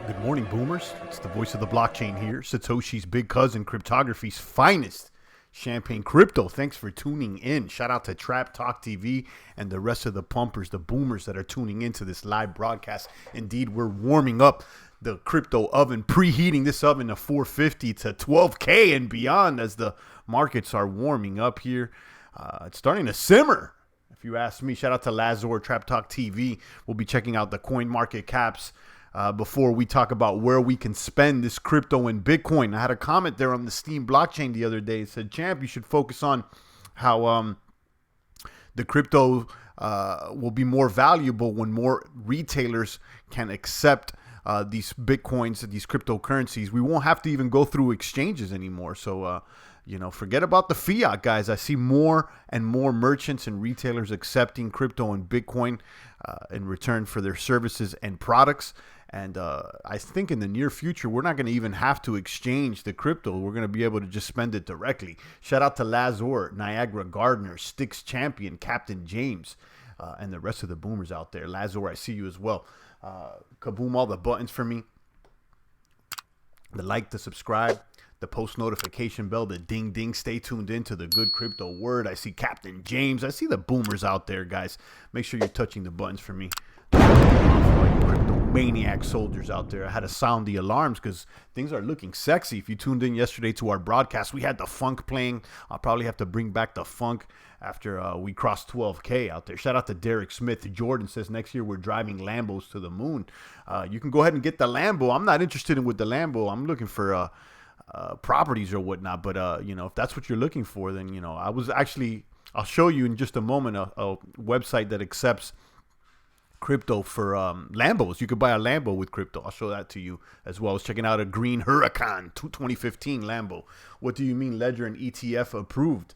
Good morning, boomers. It's the voice of the blockchain here. Satoshi's big cousin, cryptography's finest, Champagne Crypto. Thanks for tuning in. Shout out to Trap Talk TV and the rest of the pumpers, the boomers that are tuning into this live broadcast. Indeed, we're warming up the crypto oven, preheating this oven to 450 to 12K and beyond as the markets are warming up here. It's starting to simmer, if you ask me. Shout out to Lazor, Trap Talk TV. We'll be checking out the coin market caps before we talk about where we can spend this crypto in Bitcoin. I had a comment there on the STEEM blockchain the other day. It said, Champ, you should focus on how the crypto will be more valuable when more retailers can accept these Bitcoins, these cryptocurrencies. We won't have to even go through exchanges anymore. So, forget about the fiat, guys. I see more and more merchants and retailers accepting crypto and Bitcoin in return for their services and products. And I think in the near future, we're not going to even have to exchange the crypto. We're going to be able to just spend it directly. Shout out to Lazor, Niagara Gardner, Sticks Champion, Captain James, and the rest of the boomers out there. Lazor, I see you as well. Kaboom, all the buttons for me. The like, the subscribe, the post notification bell, the ding ding. Stay tuned in to the good crypto word. I see Captain James. I see the boomers out there, guys. Make sure you're touching the buttons for me. Crypto maniac soldiers out there. I had to sound the alarms because things are looking sexy. If you tuned in yesterday to our broadcast, we had the funk playing. I'll probably have to bring back the funk after we crossed 12K out there. Shout out to Derek Smith. Jordan says next year we're driving Lambos to the moon. You can go ahead and get the Lambo. I'm not interested in with the Lambo. I'm looking for properties or whatnot. But if that's what you're looking for, then I'll show you in just a moment a website that accepts crypto for Lambos. You could buy a Lambo with crypto. I'll show that to you as well. I was checking out a green Huracan 2015 Lambo. What do you mean Ledger and ETF approved?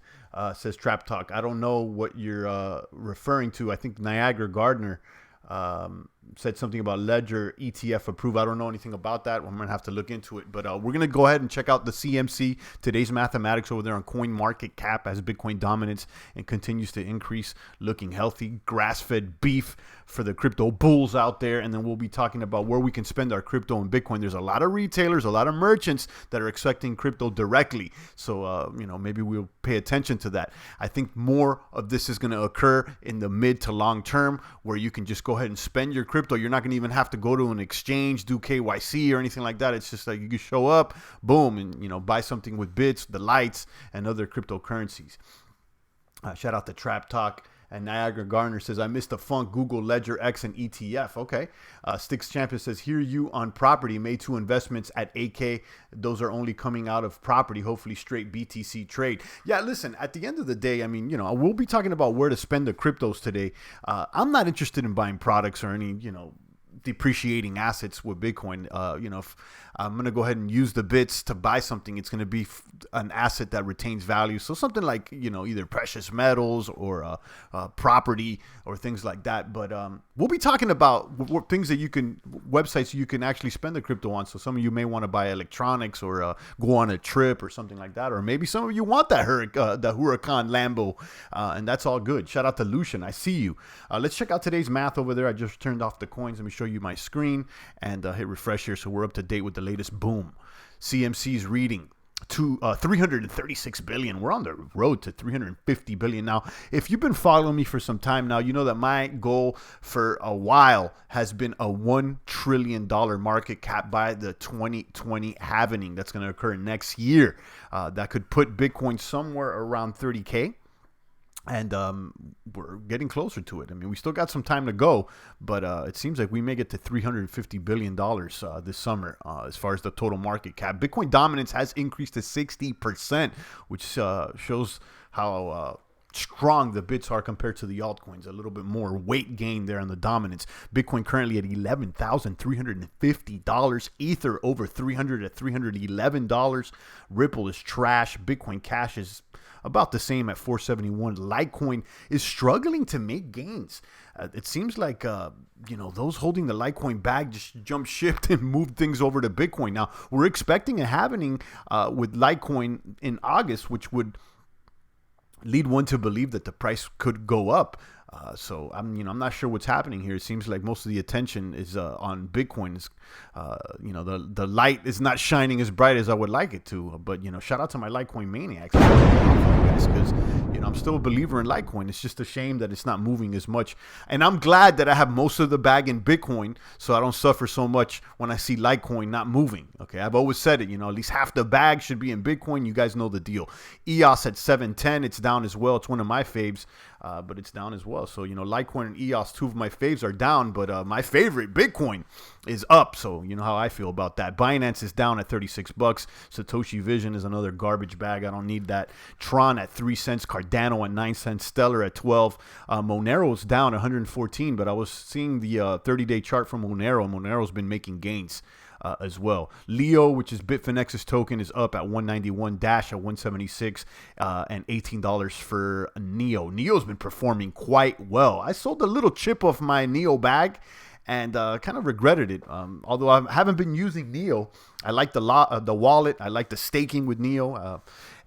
Says Trap Talk. I don't know what you're referring to. I think Niagara Gardner said something about Ledger ETF approved. I don't know anything about that. I'm going to have to look into it. But we're going to go ahead and check out the CMC, today's mathematics over there on Coin Market Cap as Bitcoin dominates and continues to increase, looking healthy. Grass-fed beef for the crypto bulls out there. And then we'll be talking about where we can spend our crypto and Bitcoin. There's a lot of retailers, a lot of merchants that are accepting crypto directly. So, maybe we'll pay attention to that. I think more of this is going to occur in the mid to long term where you can just go ahead and spend your crypto. You're not going to even have to go to an exchange, do KYC or anything like that. It's just like you can show up, boom, and buy something with bits, the lights, and other cryptocurrencies. Shout out to Trap Talk. And Niagara Garner says, I missed the funk, Google, Ledger, X, and ETF. Okay. Sticks Champion says, hear you on property. Made 2 investments at 8K. Those are only coming out of property, hopefully straight BTC trade. Yeah, listen, at the end of the day, we'll be talking about where to spend the cryptos today. I'm not interested in buying products or any, depreciating assets with Bitcoin. If I'm going to go ahead and use the bits to buy something, it's going to be an asset that retains value. So something like, either precious metals or property or things like that. But we'll be talking about things that websites you can actually spend the crypto on. So some of you may want to buy electronics or go on a trip or something like that. Or maybe some of you want that the Huracan Lambo, and that's all good. Shout out to Lucian. I see you. Let's check out today's math over there. I just turned off the coins. Let me show you my screen and hit refresh here so we're up to date with the latest boom. CMC's reading to 336 billion. We're on the road to 350 billion now. If you've been following me for some time now, you know that my goal for a while has been a $1 trillion market cap by the 2020 halving that's going to occur next year. That could put Bitcoin somewhere around 30K. And we're getting closer to it. We still got some time to go, but it seems like we may get to $350 billion this summer as far as the total market cap. Bitcoin dominance has increased to 60%, which shows how strong the bits are compared to the altcoins. A little bit more weight gain there on the dominance. Bitcoin currently at $11,350. Ether over $300 at $311. Ripple is trash. Bitcoin Cash is about the same at 471. Litecoin is struggling to make gains. It seems like those holding the Litecoin bag just jumped ship and moved things over to Bitcoin. Now we're expecting a halving with Litecoin in August, which would lead one to believe that the price could go up. So I'm not sure what's happening here. It seems like most of the attention is on Bitcoin. The light is not shining as bright as I would like it to. But shout out to my Litecoin maniacs, because I'm still a believer in Litecoin. It's just a shame that it's not moving as much. And I'm glad that I have most of the bag in Bitcoin, so I don't suffer so much when I see Litecoin not moving. Okay, I've always said it. At least half the bag should be in Bitcoin. You guys know the deal. EOS at 710, it's down as well. It's one of my faves, but it's down as well. So Litecoin and EOS, two of my faves, are down, but my favorite Bitcoin is up. So you know how I feel about that. Binance is down at $36. Satoshi Vision is another garbage bag. I don't need that. Tron at 3 cents. Cardano at 9 cents. Stellar at 12. Monero is down 114, but I was seeing the 30-day chart from Monero. Monero's been making gains as well. Leo, which is Bitfinex's token, is up at 191. Dash at 176, and $18 for Neo. Neo's been performing quite well. I sold a little chip off my Neo bag and kind of regretted it. Although I haven't been using Neo, I like the wallet. I like the staking with Neo.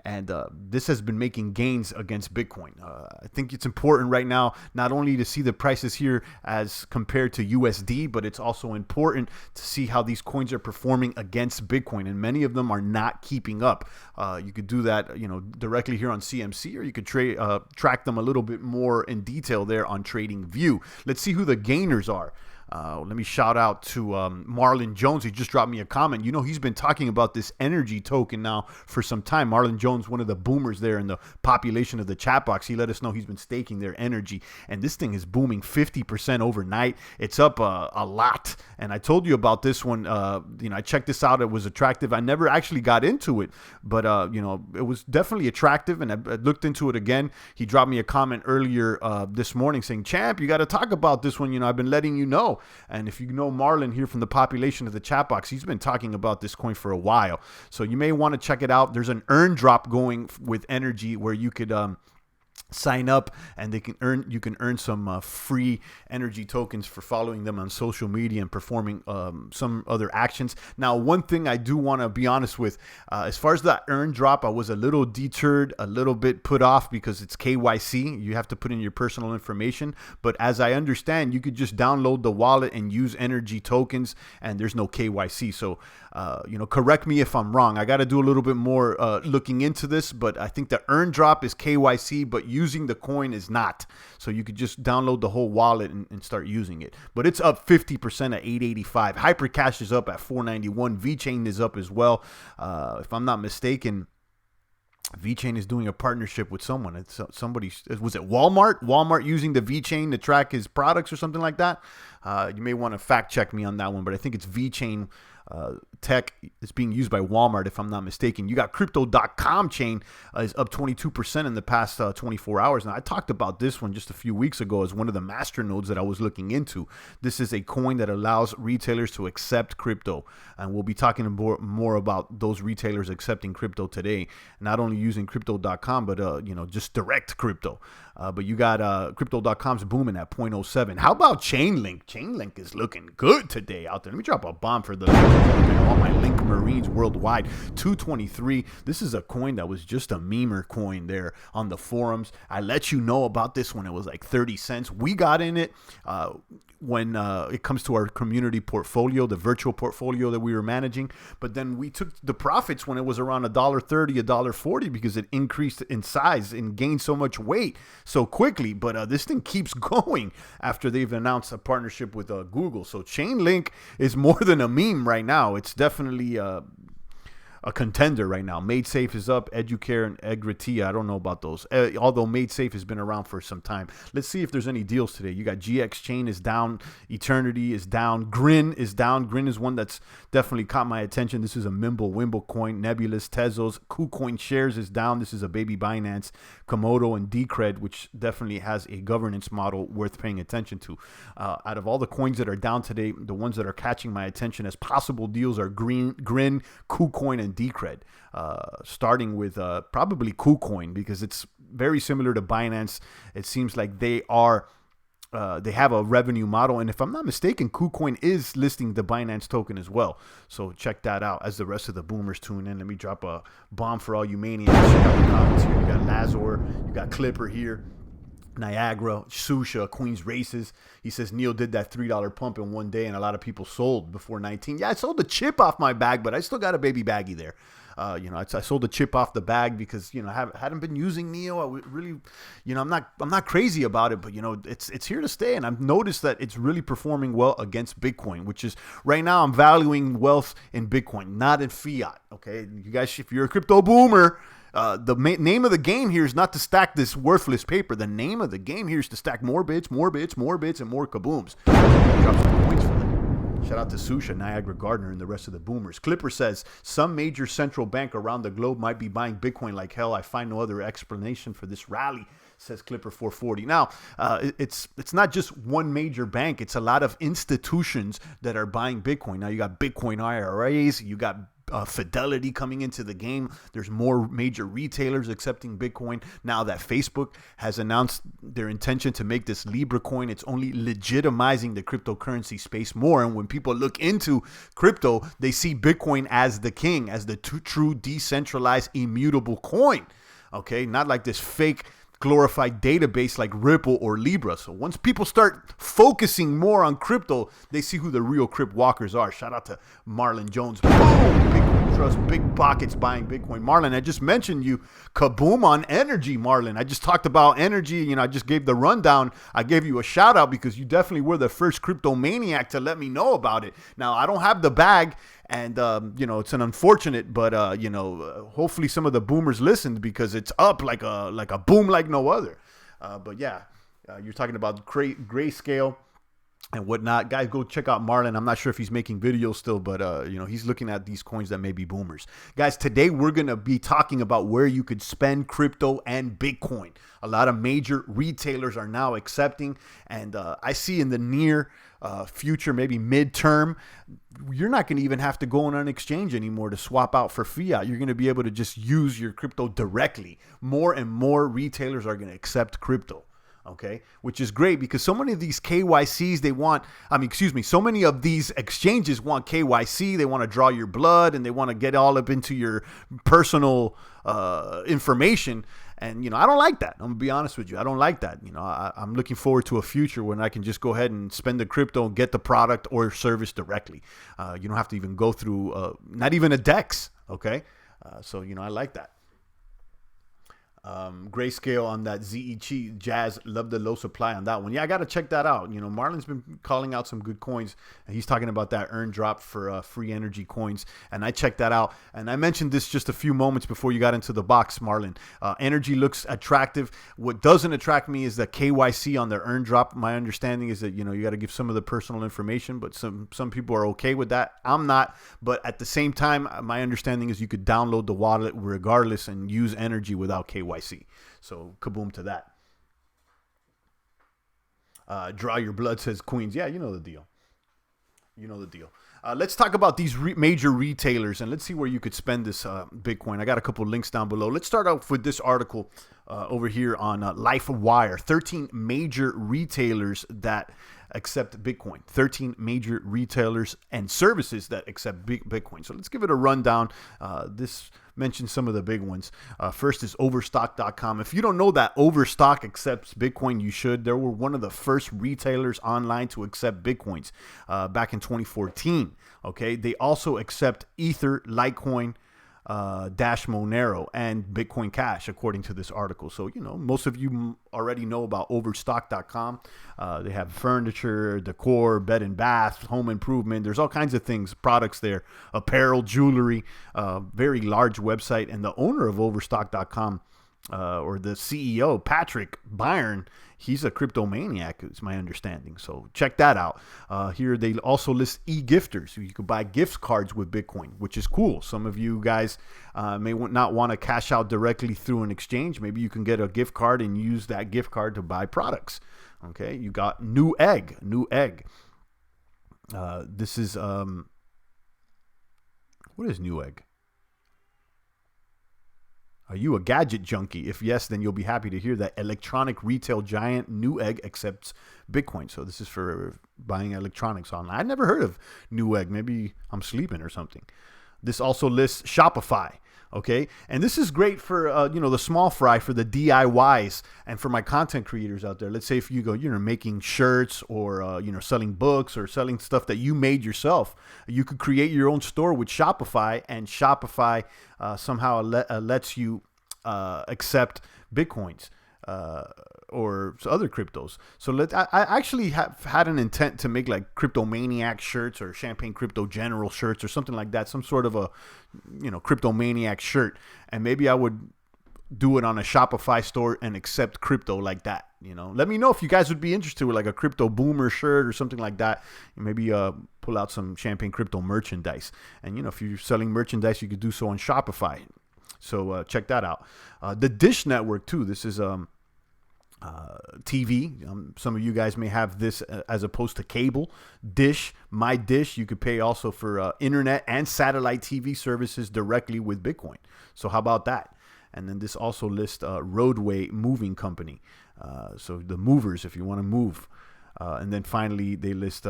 And this has been making gains against Bitcoin. I think it's important right now not only to see the prices here as compared to USD, but it's also important to see how these coins are performing against Bitcoin. And many of them are not keeping up. You could do that, directly here on CMC, or you could track them a little bit more in detail there on TradingView. Let's see who the gainers are. Let me shout out to Marlon Jones. He just dropped me a comment. He's been talking about this energy token now for some time. Marlon Jones, one of the boomers there in the population of the chat box. He let us know he's been staking their energy. And this thing is booming 50% overnight. It's up a lot. And I told you about this one. I checked this out. It was attractive. I never actually got into it. But, it was definitely attractive. And I looked into it again. He dropped me a comment earlier this morning saying, Champ, you got to talk about this one. I've been letting you know. And if you know Marlon here from the population of the chat box, he's been talking about this coin for a while. So you may want to check it out. There's an earn drop going with energy where you could sign up and you can earn some free energy tokens for following them on social media and performing some other actions. Now, one thing I do want to be honest with, as far as that earn drop, I was a little deterred, a little bit put off because it's KYC. You have to put in your personal information. But as I understand, you could just download the wallet and use energy tokens, and there's no KYC. So, correct me if I'm wrong. I got to do a little bit more looking into this, but I think the earn drop is KYC, but using the coin is not. So you could just download the whole wallet and start using it. But it's up 50% at 885. Hypercash is up at 491. VeChain is up as well. If I'm not mistaken, VeChain is doing a partnership with someone. It's somebody. Was it Walmart? Walmart using the VeChain to track his products or something like that. You may want to fact check me on that one, but I think it's VeChain tech is being used by Walmart, if I'm not mistaken. You got Crypto.com chain is up 22% in the past 24 hours. Now, I talked about this one just a few weeks ago as one of the master nodes that I was looking into. This is a coin that allows retailers to accept crypto, and we'll be talking more about those retailers accepting crypto today, not only using Crypto.com, but just direct crypto. But you got Crypto.com's booming at 0.07. How about Chainlink? Chainlink is looking good today out there. Let me drop a bomb for all my Link Marines worldwide. 223. This is a coin that was just a memer coin there on the forums. I let you know about this when it was like 30 cents. We got in it when it comes to our community portfolio, the virtual portfolio that we were managing. But then we took the profits when it was around $1.30, $1.40 because it increased in size and gained so much weight so quickly. But this thing keeps going after they've announced a partnership with Google. So Chainlink is more than a meme right now. It's definitely a contender right now. MadeSafe is up. Educare and Egretia, I don't know about those. Although MadeSafe has been around for some time. Let's see if there's any deals today. You got GX Chain is down. Eternity is down. Grin is down. Grin is one that's definitely caught my attention. This is a Wimble coin. Nebulous, Tezos. KuCoin Shares is down. This is a baby Binance. Komodo and Decred, which definitely has a governance model worth paying attention to. Out of all the coins that are down today, the ones that are catching my attention as possible deals are Grin, KuCoin, and Decred, starting with probably KuCoin because it's very similar to Binance. It seems like they have a revenue model, and if I'm not mistaken, KuCoin is listing the Binance token as well. So check that out as the rest of the boomers tune in. Let me drop a bomb for all you maniacs. Check out the comments here. You got Lazor, you got Clipper here. Niagara, Susha, Queens Races. He says Neil did that $3 pump in one day, and a lot of people sold before 19. Yeah, I sold the chip off my bag, but I still got a baby baggie there. I sold the chip off the bag because I hadn't been using Neo. I really, I'm not crazy about it, but it's here to stay, and I've noticed that it's really performing well against Bitcoin, which is right now I'm valuing wealth in Bitcoin, not in fiat. Okay, you guys, if you're a crypto boomer. Name of the game here is not to stack this worthless paper. The name of the game here is to stack more bits, more bits, more bits, and more kabooms. Drop some points for that. Shout out to Susha, Niagara Gardner, and the rest of the boomers. Clipper says, some major central bank around the globe might be buying Bitcoin like hell. I find no other explanation for this rally, says Clipper 440. Now, it's not just one major bank. It's a lot of institutions that are buying Bitcoin. Now, you got Bitcoin IRAs, you got Fidelity coming into the game. There's more major retailers accepting Bitcoin. Now that Facebook has announced their intention to make this Libra coin, it's only legitimizing the cryptocurrency space more. And when people look into crypto, they see Bitcoin as the king, as the true decentralized immutable coin. Okay, not like this fake glorified database like Ripple or Libra. So once people start focusing more on crypto, they see who the real crypt walkers are. Shout out to Marlon Jones. Boom! Bitcoin Trust, big pockets buying Bitcoin. Marlon, I just mentioned you. Kaboom on energy, Marlon. I just talked about energy. I just gave the rundown. I gave you a shout out because you definitely were the first crypto maniac to let me know about it. Now, I don't have the bag. And, it's an unfortunate, but, hopefully some of the boomers listened because it's up like a boom like no other. But yeah, you're talking about grayscale and whatnot. Guys, go check out Marlon. I'm not sure if he's making videos still, but, he's looking at these coins that may be boomers. Guys, today we're going to be talking about where you could spend crypto and Bitcoin. A lot of major retailers are now accepting, and I see in the near future, maybe midterm, you're not going to even have to go on an exchange anymore to swap out for fiat. You're going to be able to just use your crypto directly. More and more retailers are going to accept crypto. Okay, which is great because so many of these KYCs so many of these exchanges want KYC. They want to draw your blood and they want to get all up into your personal information. And, I don't like that. I'm going to be honest with you. I don't like that. I'm looking forward to a future when I can just go ahead and spend the crypto and get the product or service directly. You don't have to even go through, not even a DEX. Okay. So, I like that. Grayscale on that ZE Jazz, love the low supply on that one. Yeah, I got to check that out. Marlon's been calling out some good coins, and he's talking about that earn drop for free energy coins, and I checked that out. And I mentioned this just a few moments before you got into the box, Marlon. Energy looks attractive. What doesn't attract me is the KYC on the earn drop. My understanding is that, you got to give some of the personal information, but some people are okay with that. I'm not, but at the same time, my understanding is you could download the wallet regardless and use energy without KYC. So kaboom to that. Draw your blood, says Queens. Yeah, you know the deal. Let's talk about these major retailers and let's see where you could spend this Bitcoin. I got a couple links down below. Let's start off with this article over here on LifeWire. 13 major retailers that accept Bitcoin. 13 major retailers and services that accept Bitcoin. So let's give it a rundown. This mentions some of the big ones. First is Overstock.com. If you don't know that Overstock accepts Bitcoin, you should. They were one of the first retailers online to accept Bitcoins back in 2014. Okay, they also accept Ether, Litecoin, dash Monero, and Bitcoin Cash, according to this article. So, most of you already know about Overstock.com. They have furniture, decor, bed and bath, home improvement. There's all kinds of things, products there, apparel, jewelry, very large website. And the owner of Overstock.com, or the CEO, Patrick Byron, he's a crypto maniac, is my understanding. So check that out. Here they also list e-gifters. So you could buy gift cards with Bitcoin, which is cool. Some of you guys may not want to cash out directly through an exchange. Maybe you can get a gift card and use that gift card to buy products. Okay, you got New Egg. This is, what is New Egg? Are you a gadget junkie? If yes, then you'll be happy to hear that electronic retail giant Newegg accepts Bitcoin. So this is for buying electronics online. I never heard of Newegg. Maybe I'm sleeping or something. This also lists Shopify. Okay, and this is great for the small fry, for the DIYs, and for my content creators out there. Let's say if you go, making shirts, or selling books, or selling stuff that you made yourself, you could create your own store with Shopify, and Shopify somehow lets you accept Bitcoins or other cryptos. So I actually have had an intent to make like Crypto Maniac shirts, or Champagne Crypto General shirts, or something like that, some sort of a Crypto Maniac shirt, and maybe I would do it on a Shopify store and accept crypto like that. Let me know if you guys would be interested with like a Crypto Boomer shirt or something like that. Maybe pull out some Champagne Crypto merchandise, and if you're selling merchandise, you could do so on Shopify. So check that out. The Dish Network too. This is TV. Some of you guys may have this as opposed to cable. Dish, My Dish. You could pay also for internet and satellite TV services directly with Bitcoin. So how about that? And then this also lists Roadway Moving Company. So the movers, if you want to move. And then finally, they list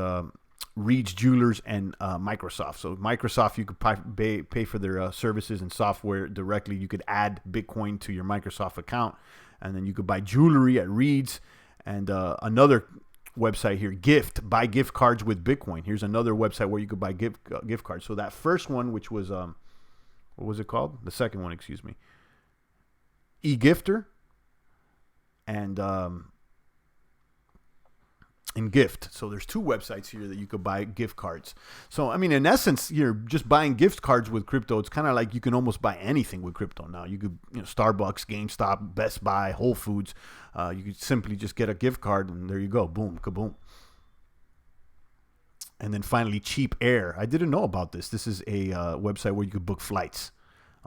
Reed's Jewelers and Microsoft. So Microsoft, you could pay for their services and software directly. You could add Bitcoin to your Microsoft account. And then you could buy jewelry at Reed's. And another website here, buy gift cards with Bitcoin. Here's another website where you could buy gift cards. So that first one, which was, what was it called? The second one, excuse me. eGifter and Gift. So there's two websites here that you could buy gift cards. So, I mean, in essence, you're just buying gift cards with crypto. It's kind of like you can almost buy anything with crypto now. You could, Starbucks, GameStop, Best Buy, Whole Foods. You could simply just get a gift card, and there you go. Boom, kaboom. And then finally, Cheap Air. I didn't know about this. This is a website where you could book flights.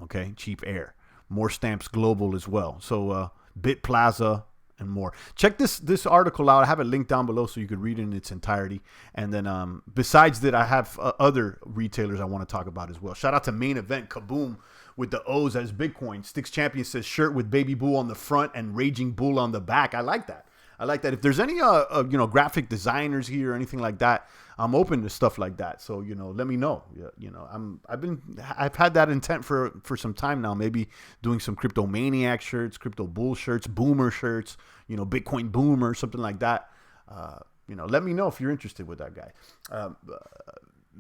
Okay, Cheap Air. More Stamps Global as well. So Bit Plaza and more. Check this article out. I have it linked down below so you could read it in its entirety. And then besides that, I have other retailers I want to talk about as well. Shout out to Main Event, Kaboom, with the O's as Bitcoin. Sticks Champion says shirt with Baby Bull on the front and Raging Bull on the back. I like that. If there's any graphic designers here or anything like that, I'm open to stuff like that. So let me know. I've had that intent for some time now. Maybe doing some Crypto Maniac shirts, Crypto Bull shirts, Boomer shirts, Bitcoin Boomer, something like that. Let me know if you're interested with that guy.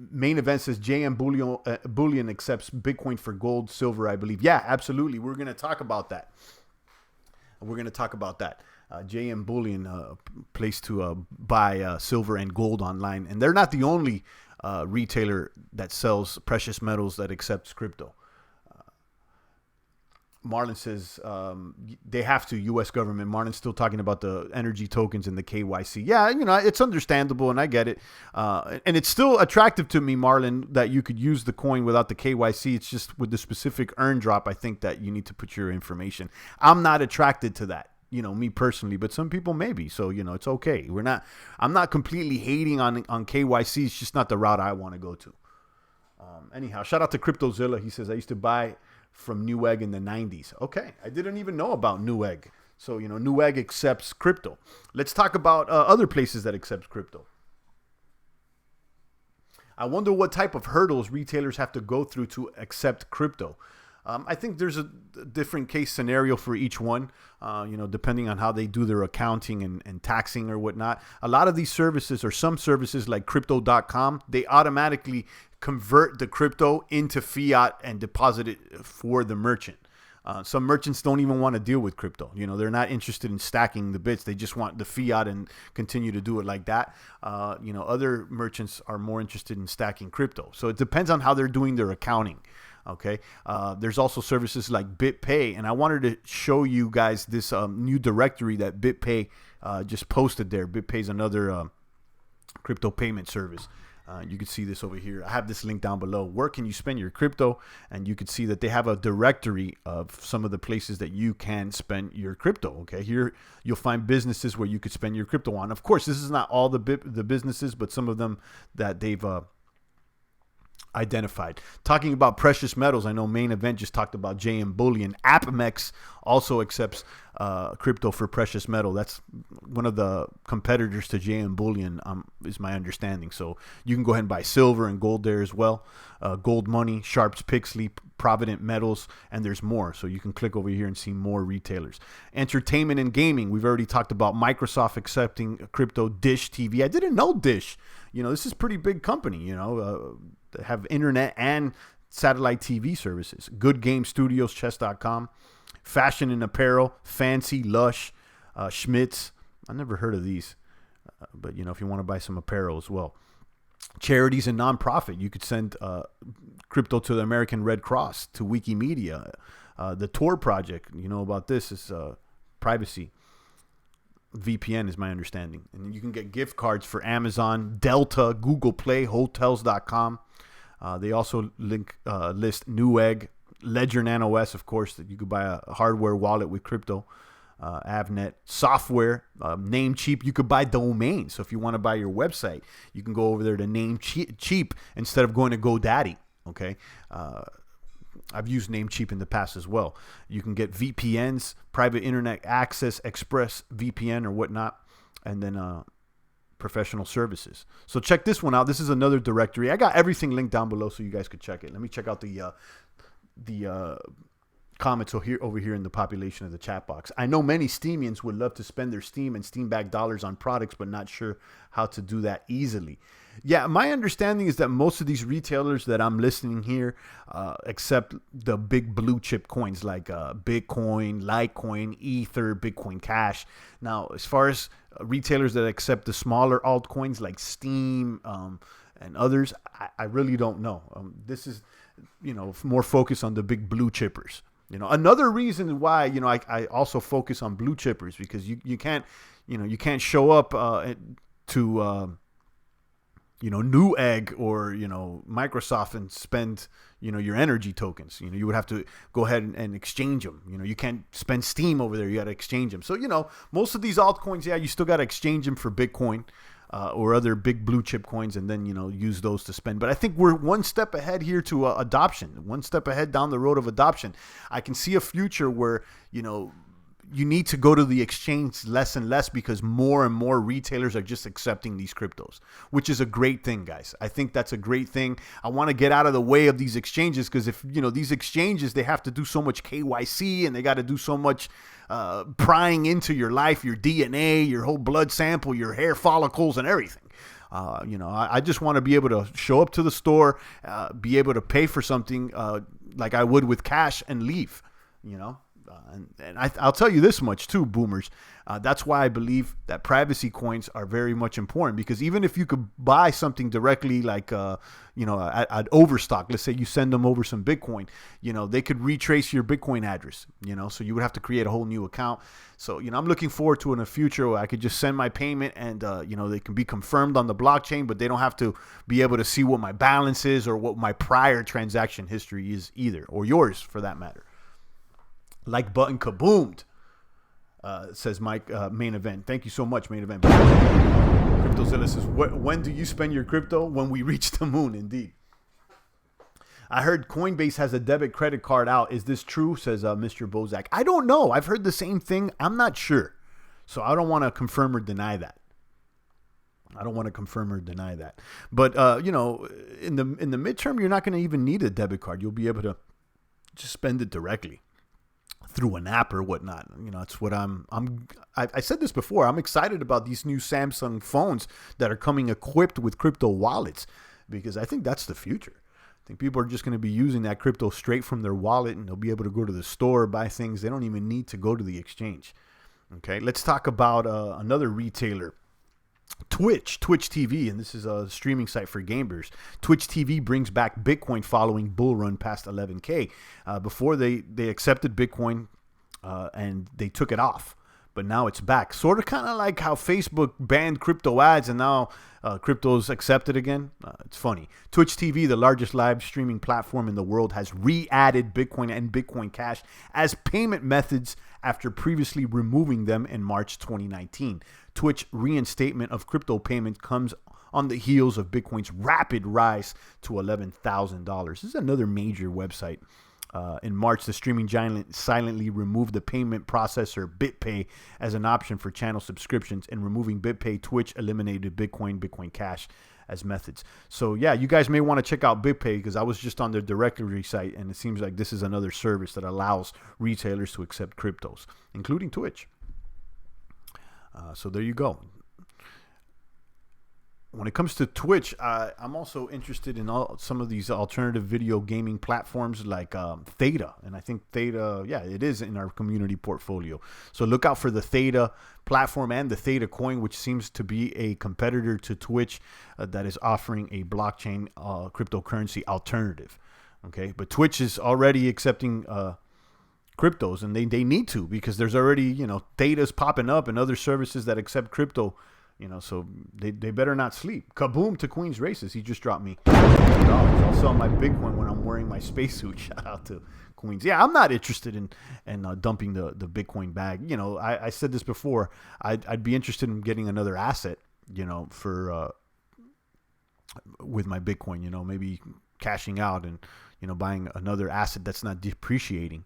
Main Event says JM Bullion accepts Bitcoin for gold, silver, I believe. Yeah, absolutely. We're going to talk about that. JM Bullion, place to buy silver and gold online. And they're not the only retailer that sells precious metals that accepts crypto. Marlon says they have to, U.S. government. Marlon's still talking about the energy tokens and the KYC. Yeah, it's understandable, and I get it. And it's still attractive to me, Marlon, that you could use the coin without the KYC. It's just with the specific earn drop, I think that you need to put your information. I'm not attracted to that. Me personally, but some people may be. So, it's okay. I'm not completely hating on KYC. It's just not the route I want to go to. Anyhow, shout out to CryptoZilla. He says, I used to buy from Newegg in the 90s. Okay. I didn't even know about Newegg. So, Newegg accepts crypto. Let's talk about other places that accept crypto. I wonder what type of hurdles retailers have to go through to accept crypto. I think there's a different case scenario for each one, depending on how they do their accounting and taxing or whatnot. A lot of these services, or some services like crypto.com, they automatically convert the crypto into fiat and deposit it for the merchant. Some merchants don't even want to deal with crypto. They're not interested in stacking the bits. They just want the fiat and continue to do it like that. Other merchants are more interested in stacking crypto. So it depends on how they're doing their accounting. Okay. There's also services like BitPay, and I wanted to show you guys this new directory that BitPay just posted there. BitPay is another crypto payment service. You can see this over here. I have this link down below. Where can you spend your crypto? And you can see that they have a directory of some of the places that you can spend your crypto. Okay, here you'll find businesses where you could spend your crypto on. Of course, this is not all the businesses, but some of them that they've identified. Talking about precious metals, I know Main Event just talked about JM Bullion. APMEX also accepts crypto for precious metal. That's one of the competitors to JM Bullion, is my understanding. So you can go ahead and buy silver and gold there as well. Gold Money, Sharps Pixley, Provident Metals, and there's more. So you can click over here and see more retailers. Entertainment and gaming, we've already talked about Microsoft accepting crypto. Dish TV, I didn't know Dish. This is a pretty big company, they have internet and satellite TV services. Good Game Studios, chess.com. Fashion and apparel, Fancy, Lush, Schmitz. I never heard of these, but if you want to buy some apparel as well. Charities and nonprofit, you could send crypto to the American Red Cross, to Wikimedia. The Tor Project, about this, is privacy. VPN is my understanding. And you can get gift cards for Amazon, Delta, Google Play, Hotels.com. They also list Newegg, Ledger Nano S, of course, that you could buy a hardware wallet with crypto. Avnet, software, Namecheap. You could buy domains. So if you want to buy your website, you can go over there to Namecheap instead of going to GoDaddy. Okay. I've used Namecheap in the past as well. You can get VPNs, private internet access, Express VPN or whatnot, and then professional services. So check this one out. This is another directory. I got everything linked down below so you guys could check it. Let me check out the comments over here in the population of the chat box. I know many Steemians would love to spend their Steem and Steam-backed dollars on products, but not sure how to do that easily. Yeah, my understanding is that most of these retailers that I'm listing here accept the big blue chip coins like Bitcoin, Litecoin, Ether, Bitcoin Cash. Now, as far as retailers that accept the smaller altcoins like Steem and others, I really don't know. This is, more focused on the big blue chippers. Another reason why, I also focus on blue chippers, because you can't show up to Newegg or, Microsoft and spend, your energy tokens. You would have to go ahead and exchange them. You can't spend Steam over there. You got to exchange them. So, most of these altcoins, yeah, you still got to exchange them for Bitcoin or other big blue chip coins, and then, use those to spend. But I think we're one step ahead here to adoption, one step ahead down the road of adoption. I can see a future where, you need to go to the exchange less and less because more and more retailers are just accepting these cryptos, which is a great thing, guys. I think that's a great thing. I want to get out of the way of these exchanges because if, these exchanges, they have to do so much KYC and they got to do so much prying into your life, your DNA, your whole blood sample, your hair follicles and everything. I just want to be able to show up to the store, be able to pay for something like I would with cash and leave, And I'll tell you this much too, boomers. That's why I believe that privacy coins are very much important, because even if you could buy something directly like, at Overstock, let's say you send them over some Bitcoin, they could retrace your Bitcoin address, so you would have to create a whole new account. So, I'm looking forward to in the future where I could just send my payment and, they can be confirmed on the blockchain, but they don't have to be able to see what my balance is or what my prior transaction history is either, or yours for that matter. Like button kaboomed, says Mike, Main Event. Thank you so much, Main Event. CryptoZilla says, when do you spend your crypto? When we reach the moon, indeed. I heard Coinbase has a debit credit card out. Is this true? Says Mr. Bozak. I don't know. I've heard the same thing. I'm not sure. So I don't want to confirm or deny that. But, in the midterm, you're not going to even need a debit card. You'll be able to just spend it directly through an app or whatnot. It's what I said this before. I'm excited about these new Samsung phones that are coming equipped with crypto wallets, because I think that's the future. I think people are just going to be using that crypto straight from their wallet, and they'll be able to go to the store, buy things. They don't even need to go to the exchange. Okay, let's talk about another retailer. Twitch TV, and this is a streaming site for gamers. Twitch TV brings back Bitcoin following bull run past 11K. Before they accepted Bitcoin and they took it off, but now it's back. Sort of kind of like how Facebook banned crypto ads and now crypto's accepted again. It's funny. Twitch TV, the largest live streaming platform in the world, has re-added Bitcoin and Bitcoin Cash as payment methods after previously removing them in March 2019. Twitch reinstatement of crypto payment comes on the heels of Bitcoin's rapid rise to $11,000. This is another major website. In March, the streaming giant silently removed the payment processor BitPay as an option for channel subscriptions, and removing BitPay, Twitch eliminated Bitcoin Cash as methods. So yeah, you guys may want to check out BitPay, because I was just on their directory site, and it seems like this is another service that allows retailers to accept cryptos, including Twitch. So there you go. When it comes to Twitch, I'm also interested in some of these alternative video gaming platforms like Theta. And I think Theta, yeah, it is in our community portfolio. So look out for the Theta platform and the Theta coin, which seems to be a competitor to Twitch that is offering a blockchain cryptocurrency alternative. Okay, but Twitch is already accepting cryptos, and they need to, because there's already, you know, Theta's popping up and other services that accept crypto. You know, so they better not sleep. Kaboom to Queen's Races. He just dropped me $2. I'll sell my Bitcoin when I'm wearing my spacesuit. Shout out to Queens. Yeah, I'm not interested in dumping the Bitcoin bag. You know, I said this before. I'd be interested in getting another asset, you know, for with my Bitcoin, you know, maybe cashing out and, you know, buying another asset that's not depreciating.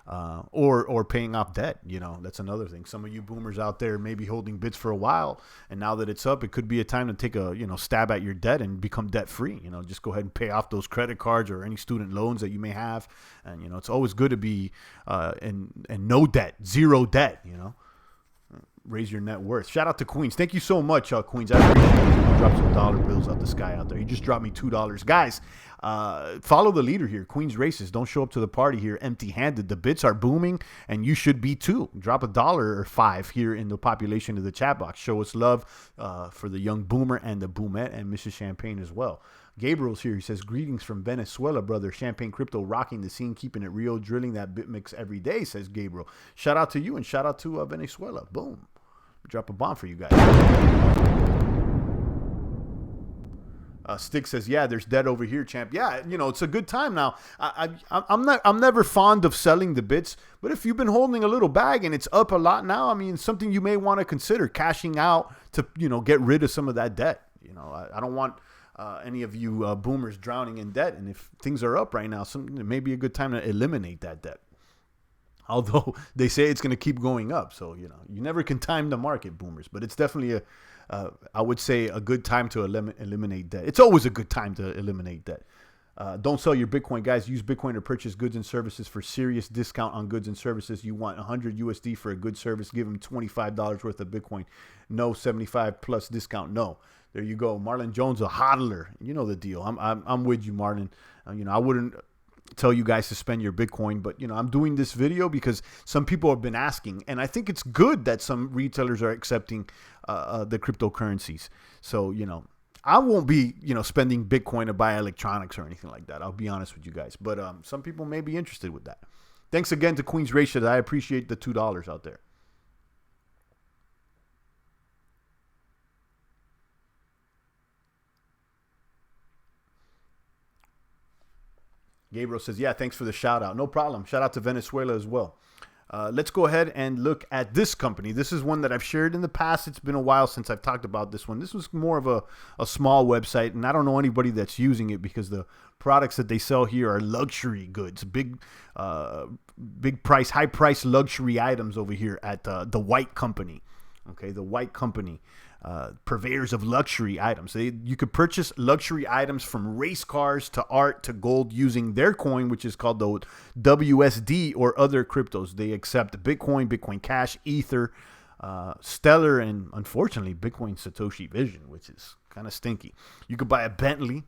Or paying off debt. You know, that's another thing. Some of you boomers out there may be holding bits for a while, and now that it's up, it could be a time to take a, you know, stab at your debt and become debt free. You know, just go ahead and pay off those credit cards or any student loans that you may have. And, you know, it's always good to be in no debt, zero debt, you know. Raise your net worth. Shout out to Queens. Thank you so much, Queens. I appreciate it. Drop some dollar bills out the sky out there. He just dropped me $2. Guys, follow the leader here. Queens Races. Don't show up to the party here empty-handed. The bits are booming, and you should be too. Drop $1 or $5 here in the population of the chat box. Show us love for the young boomer and the boomette and Mrs. Champagne as well. Gabriel's here. He says, greetings from Venezuela, brother. Champagne Crypto rocking the scene, keeping it real, drilling that BitMix every day, says Gabriel. Shout out to you, and shout out to Venezuela. Boom. Drop a bomb for you guys. Stick says, yeah, there's debt over here, champ. Yeah, you know, it's a good time now. I'm never fond of selling the bits, but if you've been holding a little bag and it's up a lot now, I mean, something you may want to consider cashing out to, you know, get rid of some of that debt. You know, I don't want any of you boomers drowning in debt. And if things are up right now, it may be a good time to eliminate that debt. Although they say it's going to keep going up. So, you know, you never can time the market, boomers. But it's definitely, I would say, a good time to eliminate debt. It's always a good time to eliminate debt. Don't sell your Bitcoin, guys. Use Bitcoin to purchase goods and services for serious discount on goods and services. You want 100 USD for a good service, give them $25 worth of Bitcoin. No 75 plus discount. No. There you go. Marlon Jones, a hodler. You know the deal. I'm with you, Marlon. You know, I wouldn't tell you guys to spend your Bitcoin, but, you know, I'm doing this video because some people have been asking, and I think it's good that some retailers are accepting the cryptocurrencies. So, you know, I won't be, you know, spending Bitcoin to buy electronics or anything like that. I'll be honest with you guys, but some people may be interested with that. Thanks again to Queen's Races. I appreciate the $2 out there. Gabriel says, yeah, thanks for the shout out. No problem. Shout out to Venezuela as well. Let's go ahead and look at this company. This is one that I've shared in the past. It's been a while since I've talked about this one. This was more of a small website, and I don't know anybody that's using it because the products that they sell here are luxury goods, big price, high price luxury items over here at the White Company. Okay, the White Company. Purveyors of luxury items. You could purchase luxury items from race cars to art to gold using their coin, which is called the WSD, or other cryptos. They accept Bitcoin, Bitcoin Cash, Ether, Stellar, and unfortunately Bitcoin Satoshi Vision, which is kind of stinky. You could buy a Bentley.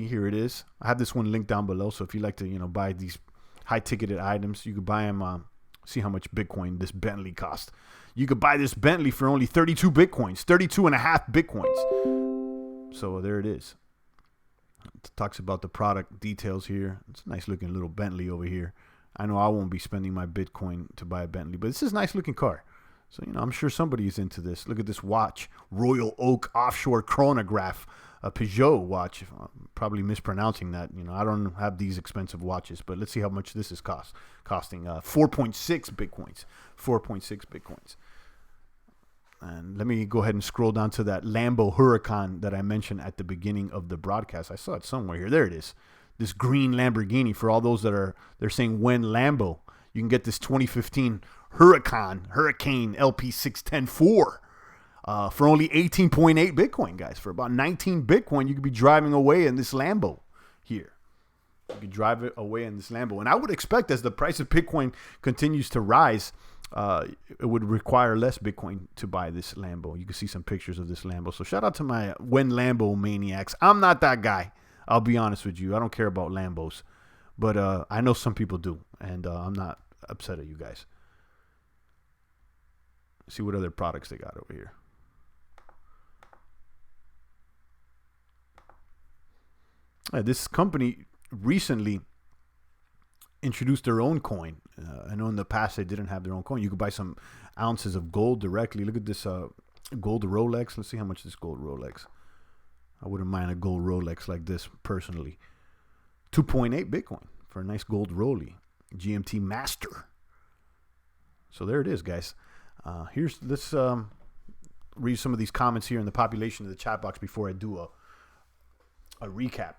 Here it is. I have this one linked down below. So if you like to, you know, buy these high ticketed items, you could buy them. See how much Bitcoin this Bentley cost. You could buy this Bentley for only 32 Bitcoins, 32 and a half Bitcoins. So there it is. It talks about the product details here. It's a nice looking little Bentley over here. I know I won't be spending my Bitcoin to buy a Bentley, but this is a nice looking car. So, you know, I'm sure somebody is into this. Look at this watch, Royal Oak offshore chronograph, a Peugeot watch. I'm probably mispronouncing that. You know, I don't have these expensive watches, but let's see how much this is costing. 4.6 Bitcoins. 4.6 Bitcoins. And let me go ahead and scroll down to that Lambo Huracan that I mentioned at the beginning of the broadcast. I saw it somewhere here. There it is. This green Lamborghini. For all those they're saying when Lambo, you can get this 2015 Huracan LP610-4 for only 18.8 Bitcoin, guys. For about 19 Bitcoin, you could be driving away in this Lambo here. You could drive it away in this Lambo. And I would expect as the price of Bitcoin continues to rise, it would require less Bitcoin to buy this Lambo. You can see some pictures of this Lambo. So shout out to my When Lambo maniacs. I'm not that guy. I'll be honest with you. I don't care about Lambos. But I know some people do. And I'm not upset at you guys. See what other products they got over here. This company recently introduced their own coin. I know in the past they didn't have their own coin. You could buy some ounces of gold directly. Look at this gold Rolex. Let's see how much this gold Rolex. I wouldn't mind a gold Rolex like this personally. 2.8 Bitcoin for a nice gold Rollie. GMT Master. So there it is, guys. Let's read some of these comments here in the population of the chat box before I do a recap.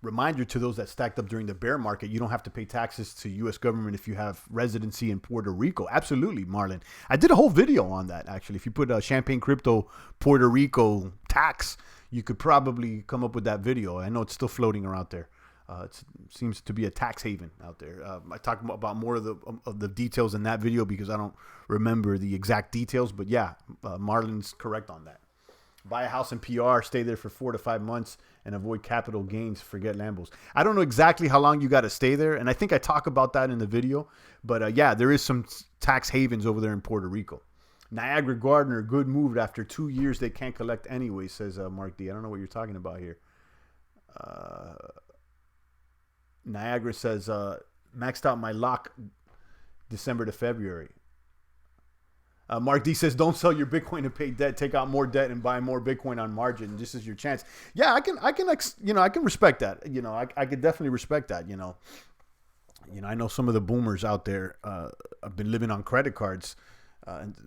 Reminder to those that stacked up during the bear market, you don't have to pay taxes to U.S. government if you have residency in Puerto Rico. Absolutely, Marlon. I did a whole video on that, actually. If you put Champagne Crypto Puerto Rico tax, you could probably come up with that video. I know it's still floating around there. It seems to be a tax haven out there. I talked about more of the details in that video because I don't remember the exact details. But yeah, Marlon's correct on that. Buy a house in PR, stay there for 4 to 5 months, and avoid capital gains. Forget Lambos. I don't know exactly how long you got to stay there, and I think I talk about that in the video. But yeah, there is some tax havens over there in Puerto Rico. Niagara Gardner, good move. After 2 years, they can't collect anyway, says Mark D. I don't know what you're talking about here. Niagara says, maxed out my lock December to February. Mark D says, don't sell your Bitcoin to pay debt. Take out more debt and buy more Bitcoin on margin. This is your chance. Yeah, I can respect that. I could definitely respect that. I know some of the boomers out there have been living on credit cards,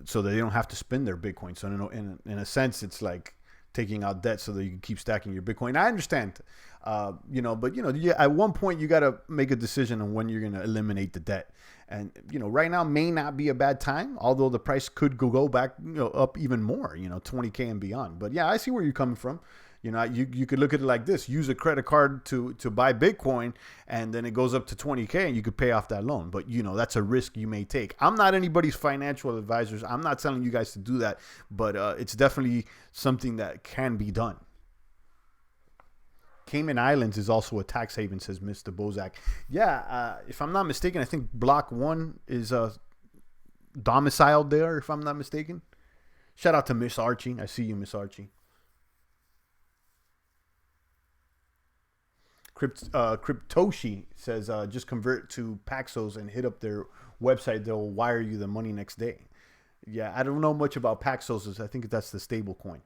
so that they don't have to spend their Bitcoin. So in a sense, it's like taking out debt so that you can keep stacking your Bitcoin. I understand, at one point you got to make a decision on when you're going to eliminate the debt. And, right now may not be a bad time, although the price could go back, up even more, 20K and beyond. But yeah, I see where you're coming from. You could look at it like this: use a credit card to buy Bitcoin, and then it goes up to 20K and you could pay off that loan. But, that's a risk you may take. I'm not anybody's financial advisors. I'm not telling you guys to do that, but it's definitely something that can be done. Cayman Islands is also a tax haven, says Mr. Bozak. Yeah, if I'm not mistaken, I think Block 1 is domiciled there, if I'm not mistaken. Shout out to Miss Archie. I see you, Miss Archie. Cryptoshi says, just convert to Paxos and hit up their website. They'll wire you the money next day. Yeah, I don't know much about Paxos. I think that's the stable coin.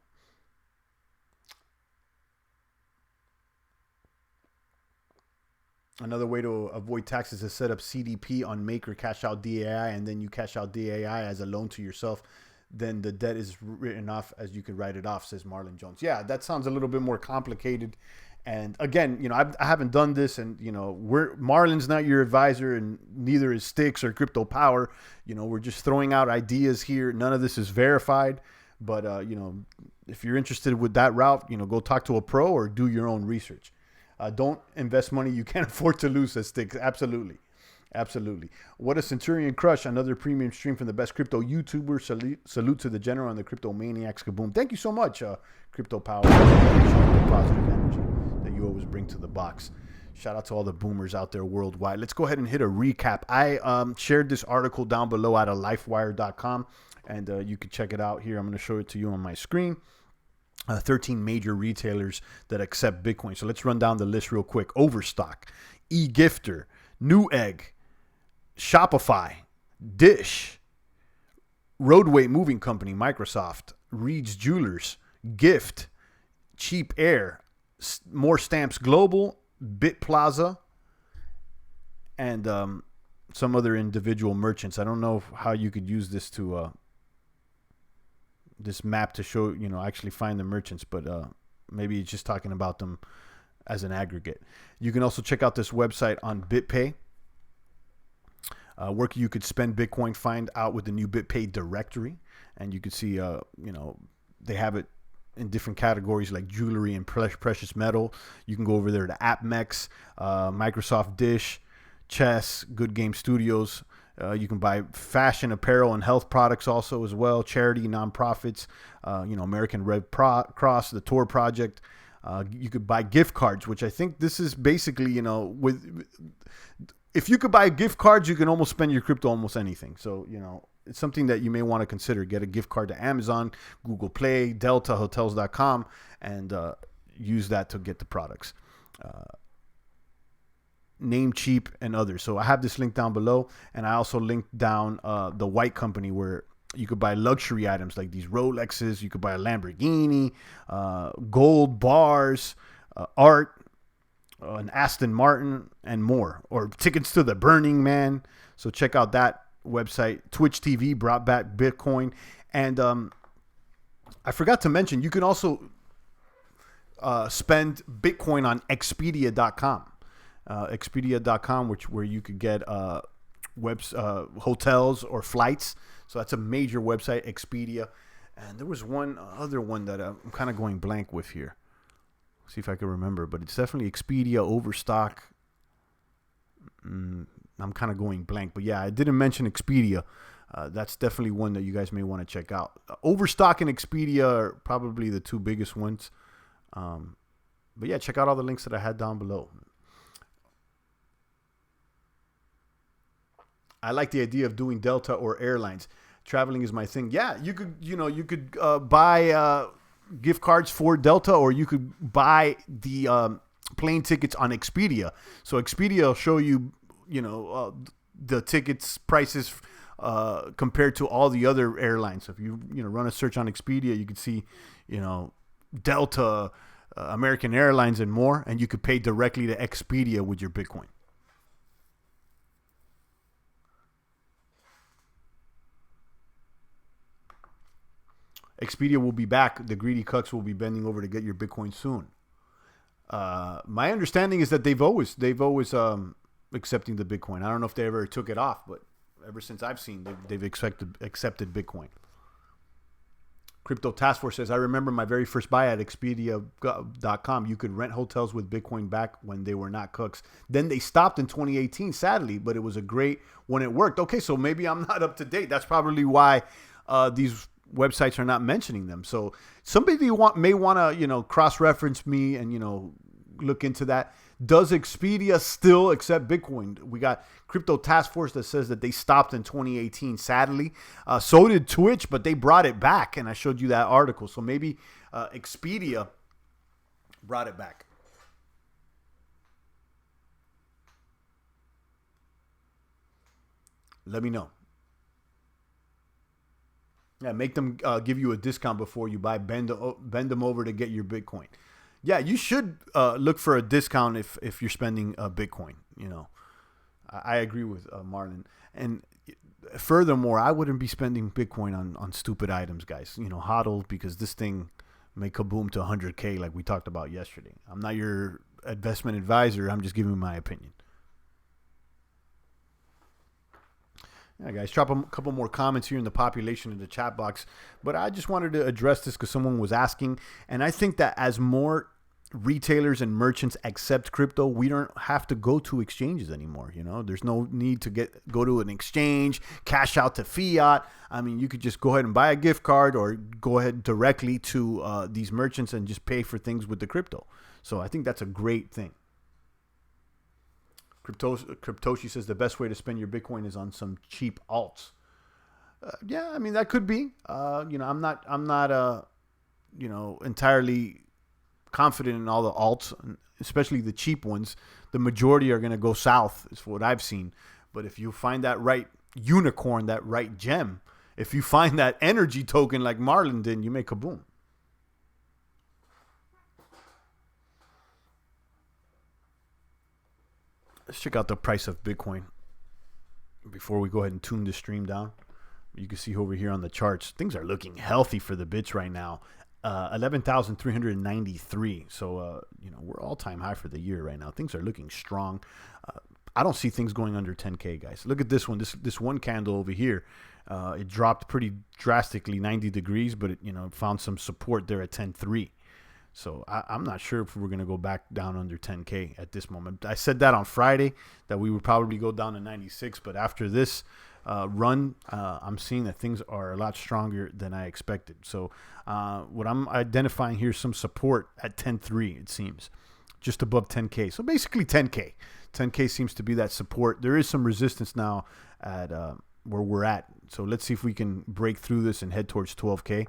Another way to avoid taxes is set up CDP on Maker, cash out DAI, and then you cash out DAI as a loan to yourself. Then the debt is written off as you could write it off, says Marlon Jones. Yeah, that sounds a little bit more complicated. And again, I haven't done this, and Marlon's not your advisor, and neither is Styx or Crypto Power. We're just throwing out ideas here. None of this is verified, but if you're interested with that route, go talk to a pro or do your own research. Don't invest money you can't afford to lose, says Styx. Absolutely. Absolutely. What a Centurion Crush, another premium stream from the best crypto YouTuber. Salute to the general and the crypto maniacs. Kaboom. Thank you so much, Crypto Power. The positive energy that you always bring to the box. Shout out to all the boomers out there worldwide. Let's go ahead and hit a recap. I shared this article down below out of lifewire.com, and you can check it out here. I'm going to show it to you on my screen. 13 major retailers that accept Bitcoin. So let's run down the list real quick. Overstock, eGifter, Newegg, Shopify, Dish, Roadway Moving Company, Microsoft, Reed's Jewelers, Gift, Cheap Air, More Stamps Global, BitPlaza, and some other individual merchants. I don't know how you could use this to this map to show, actually find the merchants, but maybe it's just talking about them as an aggregate. You can also check out this website on BitPay, where you could spend Bitcoin, find out with the new BitPay directory, and you can see, they have it in different categories like jewelry and precious metal. You can go over there to AppMex, Microsoft Dish, Chess, Good Game Studios. You can buy fashion, apparel, and health products also as well. Charity, nonprofits, American Red Cross, the Tor Project. You could buy gift cards, which I think this is basically, if you could buy gift cards, you can almost spend your crypto almost anything. So, it's something that you may want to consider. Get a gift card to Amazon, Google Play, Delta, Hotels.com, and use that to get the products. Namecheap and others. So I have this link down below, and I also linked down the White Company, where you could buy luxury items like these Rolexes. You could buy a Lamborghini, gold bars, art, an Aston Martin, and more, or tickets to the Burning Man. So check out that website. Twitch TV brought back Bitcoin, and I forgot to mention, you can also spend Bitcoin on Expedia.com. Expedia.com, where you could get hotels or flights. So that's a major website, Expedia. And there was one other one that I'm kind of going blank with here. See if I can remember, but it's definitely Expedia, Overstock. I'm kind of going blank, but yeah, I didn't mention Expedia. That's definitely one that you guys may want to check out. Overstock and Expedia are probably the two biggest ones. But yeah, check out all the links that I had down below. I like the idea of doing Delta or airlines. Traveling is my thing. Yeah, you could buy gift cards for Delta, or you could buy the plane tickets on Expedia. So Expedia will show you, the tickets prices compared to all the other airlines. So if you run a search on Expedia, you can see, Delta, American Airlines, and more, and you could pay directly to Expedia with your Bitcoin. Expedia will be back. The greedy cucks will be bending over to get your Bitcoin soon. My understanding is that they've always accepting the Bitcoin. I don't know if they ever took it off, but ever since I've seen, they've accepted Bitcoin. Crypto Task Force says, I remember my very first buy at Expedia.com. You could rent hotels with Bitcoin back when they were not cooks. Then they stopped in 2018, sadly, but it was a great when it worked. Okay, so maybe I'm not up to date. That's probably why these websites are not mentioning them. So somebody may want to, cross-reference me and, look into that. Does Expedia still accept Bitcoin? We got Crypto Task Force that says that they stopped in 2018, sadly. So did Twitch, but they brought it back, and I showed you that article. So maybe Expedia brought it back. Let me know. Yeah, make them give you a discount before you buy. Bend them over to get your Bitcoin. Yeah, you should look for a discount if you're spending Bitcoin. I agree with Marlon. And furthermore, I wouldn't be spending Bitcoin on stupid items, guys. HODL, because this thing may kaboom to 100K like we talked about yesterday. I'm not your investment advisor. I'm just giving my opinion. Yeah, guys, drop a couple more comments here in the population in the chat box. But I just wanted to address this because someone was asking. And I think that as more retailers and merchants accept crypto, we don't have to go to exchanges anymore. There's no need to go to an exchange, cash out to fiat. I mean, you could just go ahead and buy a gift card or go ahead directly to these merchants and just pay for things with the crypto. So I think that's a great thing. Cryptoshi says the best way to spend your Bitcoin is on some cheap alts. Yeah, I mean, that could be. I'm not entirely confident in all the alts, especially the cheap ones. The majority are going to go south, is what I've seen. But if you find that right unicorn, that right gem, if you find that energy token like Marlon did, you make a boom. Let's check out the price of Bitcoin before we go ahead and tune the stream down. You can see over here on the charts, things are looking healthy for the bits right now. 11,393. So, we're all-time high for the year right now. Things are looking strong. I don't see things going under 10K, guys. Look at this one. This one candle over here. It dropped pretty drastically, 90 degrees, but it found some support there at 10.3. So I'm not sure if we're going to go back down under 10K at this moment. I said that on Friday, that we would probably go down to 96, but after this run, I'm seeing that things are a lot stronger than I expected. So what I'm identifying here is some support at 10.3, it seems, just above 10K. So basically 10K. 10K seems to be that support. There is some resistance now at where we're at. So let's see if we can break through this and head towards 12K.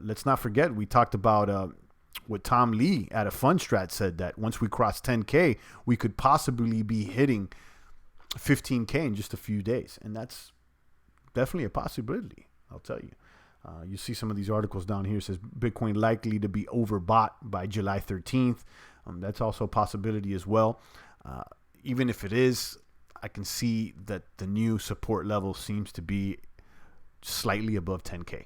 Let's not forget, we talked about what Tom Lee at a Fundstrat said, that once we cross 10K, we could possibly be hitting 15K in just a few days. And that's definitely a possibility, I'll tell you. You see some of these articles down here. It says Bitcoin likely to be overbought by July 13th. That's also a possibility as well. Even if it is, I can see that the new support level seems to be slightly above 10K.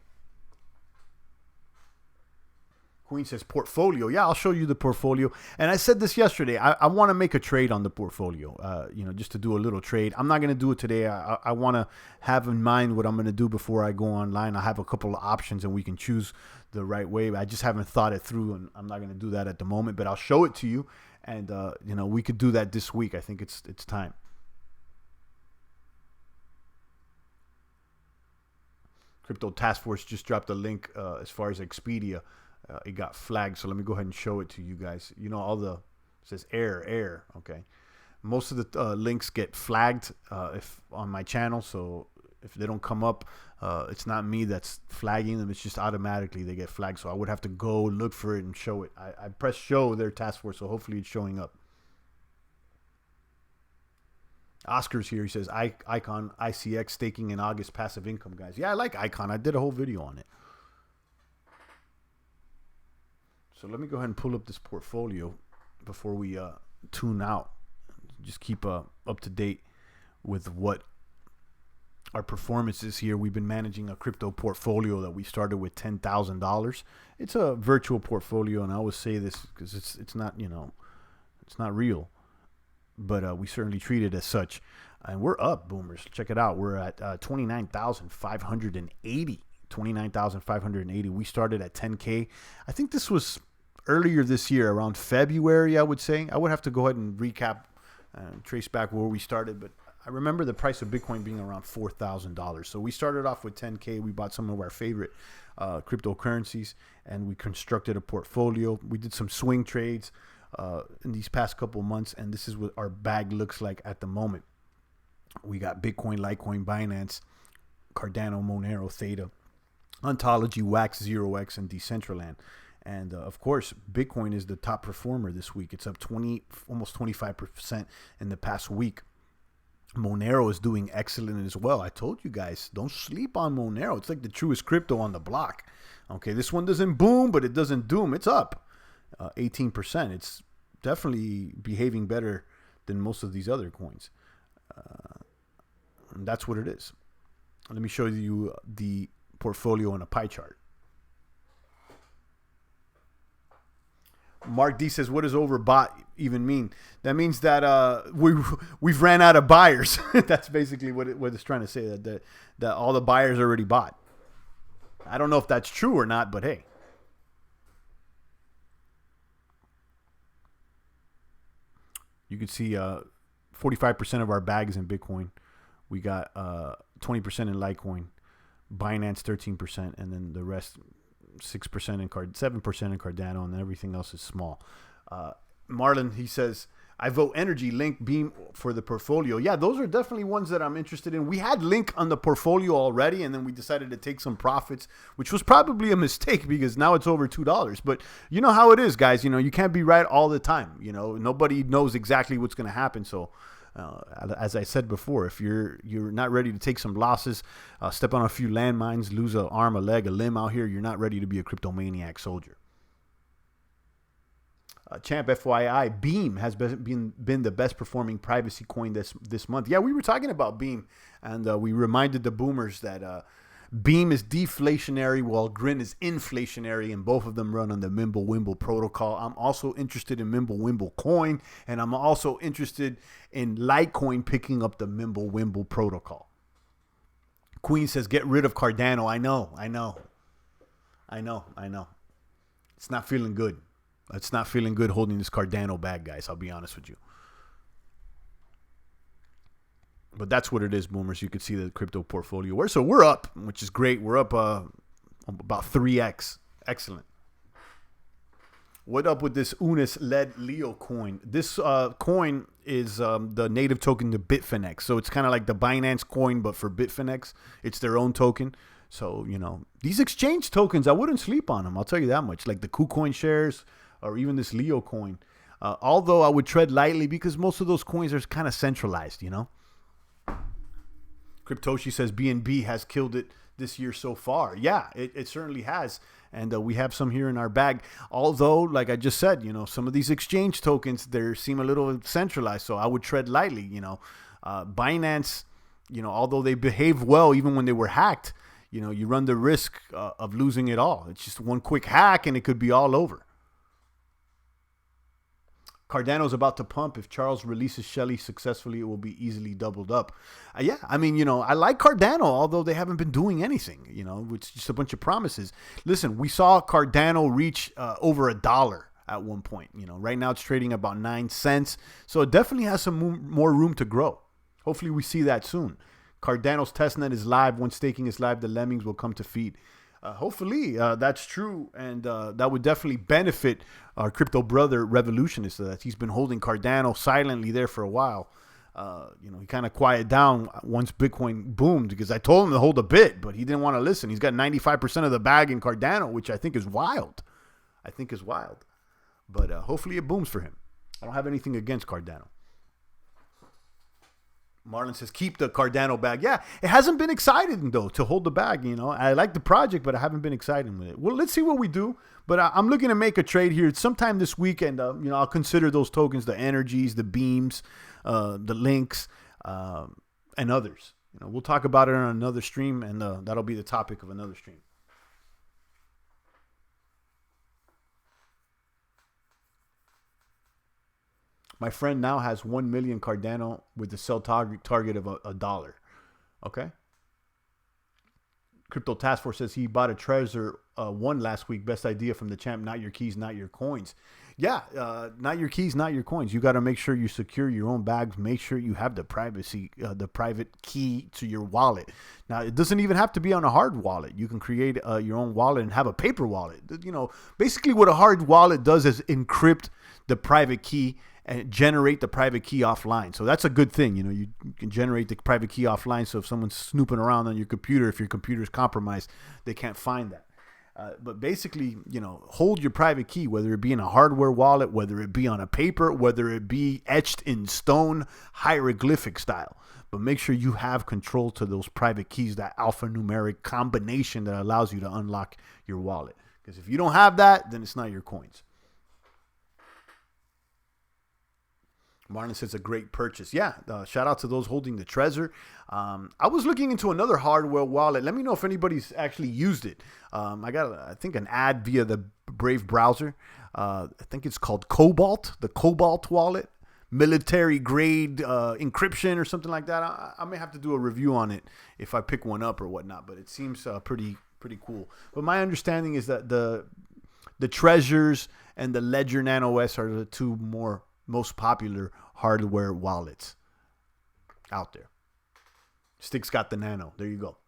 Queen says portfolio. Yeah, I'll show you the portfolio. And I said this yesterday. I want to make a trade on the portfolio, just to do a little trade. I'm not going to do it today. I want to have in mind what I'm going to do before I go online. I have a couple of options and we can choose the right way. I just haven't thought it through, and I'm not going to do that at the moment, but I'll show it to you. And, we could do that this week. I think it's time. Crypto Task Force just dropped a link as far as Expedia. It got flagged, so let me go ahead and show it to you guys. It says error. Okay, most of the links get flagged if on my channel, so if they don't come up, it's not me that's flagging them. It's just automatically they get flagged. So I would have to go look for it and show it. I press show their task force, so hopefully it's showing up. Oscar's here. He says Icon ICX staking in August, passive income, guys. Yeah, I like Icon. I did a whole video on it. So let me go ahead and pull up this portfolio before we tune out. Just keep up to date with what our performance is here. We've been managing a crypto portfolio that we started with $10,000. It's a virtual portfolio, and I always say this because it's not it's not real, but we certainly treat it as such. And we're up, boomers. Check it out. We're at 29,580. 29,580. We started at 10K. I think this was earlier this year, around February, I would say. I would have to go ahead and recap and trace back where we started, but I remember the price of Bitcoin being around $4,000. So we started off with 10K. We bought some of our favorite cryptocurrencies, and we constructed a portfolio. We did some swing trades in these past couple months, and this is what our bag looks like at the moment. We got Bitcoin, Litecoin, Binance, Cardano, Monero, Theta, Ontology, Wax, 0x, and Decentraland. And of course, Bitcoin is the top performer this week. It's up almost 25% in the past week. Monero is doing excellent as well. I told you guys, don't sleep on Monero. It's like the truest crypto on the block. Okay, this one doesn't boom, but it doesn't doom. It's up 18%. It's definitely behaving better than most of these other coins. And that's what it is. Let me show you the portfolio on a pie chart. Mark D says, what does overbought even mean? That means that we've ran out of buyers. That's basically what it's trying to say, that all the buyers already bought. I don't know if that's true or not, but hey. You can see 45% of our bag is in Bitcoin. We got 20% in Litecoin, Binance 13%, and then the rest 6% in 7% in Cardano, and everything else is small. Marlon, he says, I vote Energy, Link, Beam for the portfolio. Yeah, those are definitely ones that I'm interested in. We had Link on the portfolio already, and then we decided to take some profits, which was probably a mistake because now it's over $2. But you know how it is, guys. You can't be right all the time. Nobody knows exactly what's going to happen. So as I said before, if you're not ready to take some losses, step on a few landmines, lose an arm, a leg, a limb out here, you're not ready to be a cryptomaniac soldier. Champ, FYI, Beam has been the best performing privacy coin this month. Yeah, we were talking about Beam, and we reminded the boomers that Beam is deflationary while Grin is inflationary, and both of them run on the Mimblewimble protocol. I'm also interested in Mimblewimble coin, and I'm also interested in Litecoin picking up the Mimblewimble protocol. Queen says, get rid of Cardano. I know. It's not feeling good. It's not feeling good holding this Cardano bag, guys. I'll be honest with you. But that's what it is, boomers. You can see the crypto portfolio. So we're up, which is great. We're up about 3x. Excellent. What up with this Unis Led Leo coin? This coin is the native token to Bitfinex. So it's kind of like the Binance coin, but for Bitfinex. It's their own token. So, you know, these exchange tokens, I wouldn't sleep on them. I'll tell you that much. Like the KuCoin shares or even this Leo coin. Although I would tread lightly because most of those coins are kind of centralized, you know. Cryptoshi says BNB has killed it this year so far. Yeah, it certainly has. And we have some here in our bag. Although, like I just said, you know, some of these exchange tokens, they seem a little centralized. So I would tread lightly, you know. Binance, you know, although they behave well even when they were hacked, you know, you run the risk of losing it all. It's just one quick hack and it could be all over. Cardano's about to pump. If Charles releases Shelly successfully, it will be easily doubled up. Yeah, I mean, you know, I like Cardano, although they haven't been doing anything, you know, it's just a bunch of promises. Listen, we saw Cardano reach over $1 at one point. You know, right now it's trading about 9 cents. So it definitely has some more room to grow. Hopefully we see that soon. Cardano's testnet is live. Once staking is live, the lemmings will come to feed. Hopefully that's true, and that would definitely benefit our crypto brother Revolutionist. That he's been holding Cardano silently there for a while. You know, he kind of quieted down once Bitcoin boomed because I told him to hold a bit, but he didn't want to listen. He's got 95% of the bag in Cardano, which I think is wild. But hopefully it booms for him. I don't have anything against Cardano. Marlon says, keep the Cardano bag. Yeah, it hasn't been exciting, though, to hold the bag. You know, I like the project, but I haven't been excited with it. Well, let's see what we do. But I'm looking to make a trade here sometime this week, and, you know, I'll consider those tokens, the energies, the beams, the links, and others. You know, we'll talk about it on another stream, and that'll be the topic of another stream. My friend now has 1 million Cardano with the sell target of $1. Okay. Crypto Task Force says he bought a Trezor one last week. Best idea from the champ. Not your keys, not your coins. Yeah, not your keys, not your coins. You got to make sure you secure your own bags. Make sure you have the privacy, the private key to your wallet. Now, it doesn't even have to be on a hard wallet. You can create your own wallet and have a paper wallet. You know, basically what a hard wallet does is encrypt the private key and generate the private key offline. So that's a good thing. You know, you can generate the private key offline. So if someone's snooping around on your computer, if your computer is compromised, they can't find that. But basically, you know, hold your private key, whether it be in a hardware wallet, whether it be on a paper, whether it be etched in stone, hieroglyphic style. But make sure you have control to those private keys, that alphanumeric combination that allows you to unlock your wallet. Because if you don't have that, then it's not your coins. Marlon says a great purchase. Yeah, shout out to those holding the Trezor. I was looking into another hardware wallet. Let me know if anybody's actually used it. I got, I think, an ad via the Brave browser. I think it's called Cobalt, the Cobalt wallet. Military grade encryption or something like that. I may have to do a review on it if I pick one up or whatnot, but it seems pretty cool. But my understanding is that the Trezors and the Ledger Nano S are the two most popular hardware wallets out there. Stick's got the Nano. There you go.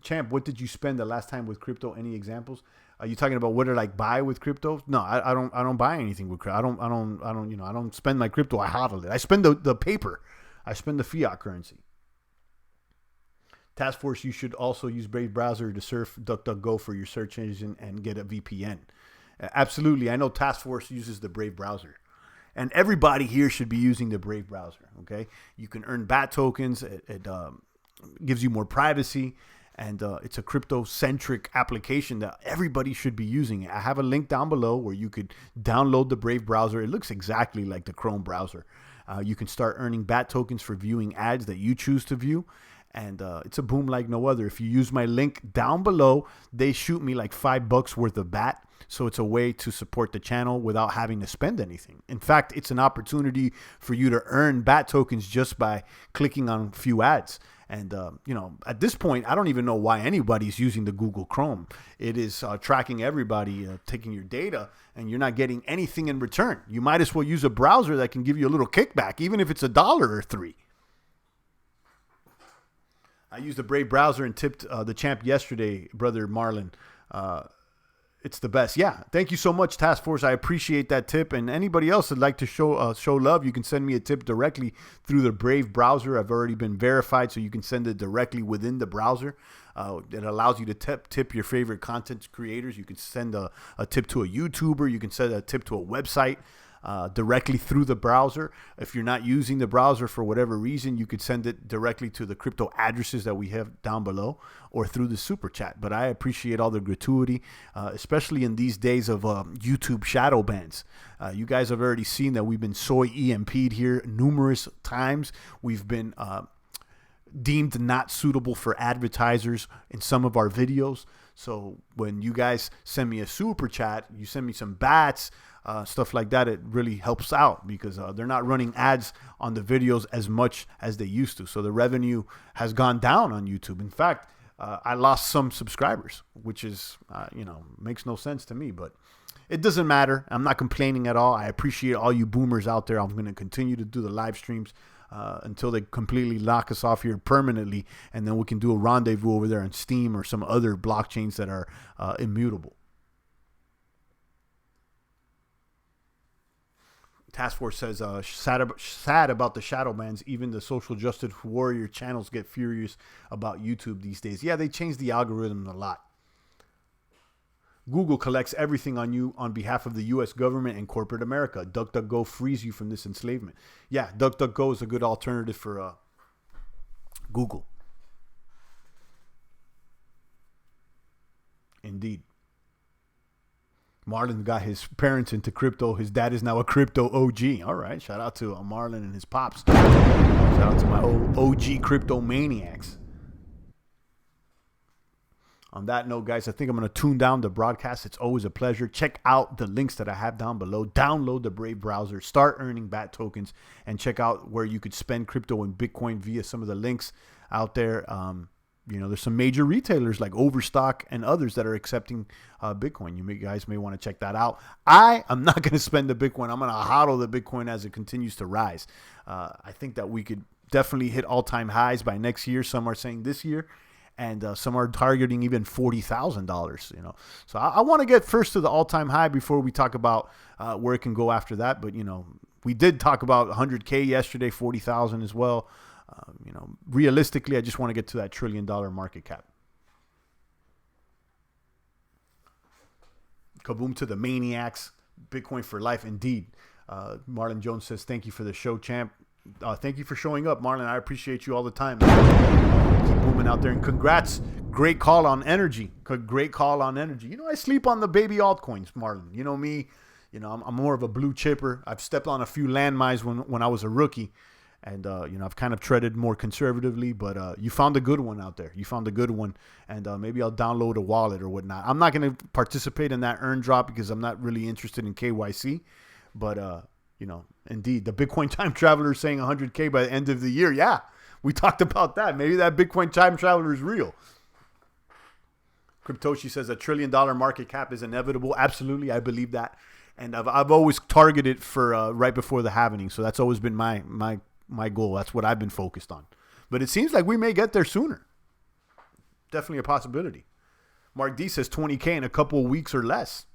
Champ, what did you spend the last time with crypto? Any examples? Are you talking about what did I buy with crypto? No, I don't buy anything with crypto. I don't spend my crypto. I hodl it. I spend the paper. I spend the fiat currency. Task Force, you should also use Brave browser to surf DuckDuckGo for your search engine and get a VPN. Absolutely. I know Task Force uses the Brave browser. And everybody here should be using the Brave browser, okay? You can earn BAT tokens. It gives you more privacy. And it's a crypto-centric application that everybody should be using. I have a link down below where you could download the Brave browser. It looks exactly like the Chrome browser. You can start earning BAT tokens for viewing ads that you choose to view. And it's a boom like no other. If you use my link down below, they shoot me like $5 worth of BAT. So it's a way to support the channel without having to spend anything. In fact, it's an opportunity for you to earn BAT tokens just by clicking on a few ads. And, at this point, I don't even know why anybody's using the Google Chrome. It is tracking everybody, taking your data, and you're not getting anything in return. You might as well use a browser that can give you a little kickback, even if it's $1 or $3. I used the Brave browser and tipped the champ yesterday, brother Marlon. It's the best. Yeah. Thank you so much, Task Force. I appreciate that tip. And anybody else that'd like to show love, you can send me a tip directly through the Brave browser. I've already been verified, so you can send it directly within the browser. It allows you to tip your favorite content creators. You can send a tip to a YouTuber. You can send a tip to a website. Directly through the browser. If you're not using the browser for whatever reason, you could send it directly to the crypto addresses that we have down below or through the super chat. But I appreciate all the gratuity, especially in these days of YouTube shadow bans. You guys have already seen that we've been soy EMP'd here numerous times. We've been deemed not suitable for advertisers in some of our videos. So when you guys send me a super chat, you send me some bats, stuff like that, it really helps out because they're not running ads on the videos as much as they used to. So the revenue has gone down on YouTube. In fact, I lost some subscribers, which is, makes no sense to me, but it doesn't matter. I'm not complaining at all. I appreciate all you boomers out there. I'm going to continue to do the live streams until they completely lock us off here permanently. And then we can do a rendezvous over there on STEEM or some other blockchains that are immutable. Task Force says, sad about the shadow bans. Even the social justice warrior channels get furious about YouTube these days. Yeah, they changed the algorithm a lot. Google collects everything on you on behalf of the U.S. government and corporate America. DuckDuckGo frees you from this enslavement. Yeah, DuckDuckGo is a good alternative for Google. Indeed. Marlon got his parents into crypto. His dad is now a crypto OG. All right. Shout out to Marlon and his pops. Shout out to my old OG crypto maniacs. On that note, guys, I think I'm going to tune down the broadcast. It's always a pleasure. Check out the links that I have down below. Download the Brave browser. Start earning BAT tokens. And check out where you could spend crypto and Bitcoin via some of the links out there. There's some major retailers like Overstock and others that are accepting Bitcoin. You guys may want to check that out. I am not going to spend the Bitcoin. I'm going to hodl the Bitcoin as it continues to rise. I think that we could definitely hit all-time highs by next year. Some are saying this year, and some are targeting even $40,000. So I want to get first to the all-time high before we talk about where it can go after that. But we did talk about 100K yesterday, 40,000 as well. Realistically, I just want to get to that $1 trillion market cap. Kaboom to the maniacs. Bitcoin for life, indeed. Marlon Jones says, thank you for the show, champ. Thank you for showing up, Marlon. I appreciate you all the time. Keep booming out there. And congrats. Great call on energy. Great call on energy. I sleep on the baby altcoins, Marlon. You know me. I'm more of a blue chipper. I've stepped on a few landmines when I was a rookie. And, I've kind of treaded more conservatively, but you found a good one out there. You found a good one, and maybe I'll download a wallet or whatnot. I'm not going to participate in that earn drop because I'm not really interested in KYC. But, indeed, the Bitcoin time traveler is saying 100K by the end of the year. Yeah, we talked about that. Maybe that Bitcoin time traveler is real. Cryptoshi says $1 trillion market cap is inevitable. Absolutely, I believe that. And I've always targeted for right before the halving. So that's always been my goal. That's what I've been focused on. But it seems like we may get there sooner. Definitely a possibility. Mark D says 20K in a couple of weeks or less.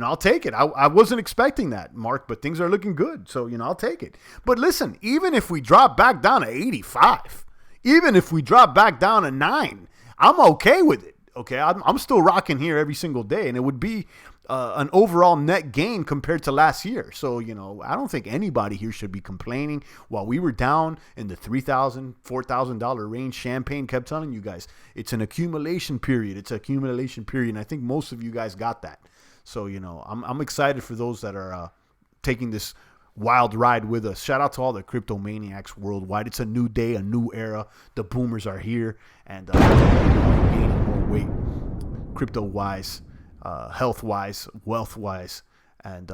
I'll take it. I wasn't expecting that, Mark, but things are looking good. So, I'll take it. But listen, even if we drop back down to 85, even if we drop back down to 9, I'm okay with it. Okay, I'm still rocking here every single day, and it would be an overall net gain compared to last year. So, you know, I don't think anybody here should be complaining. While we were down in the $3,000, $4,000 range, Champagne kept telling you guys, it's an accumulation period. It's an accumulation period, and I think most of you guys got that. So, you know, I'm excited for those that are taking this wild ride with us. Shout out to all the crypto maniacs worldwide. It's a new day, a new era. The boomers are here, and gaining more weight, crypto-wise, health-wise, wealth-wise, and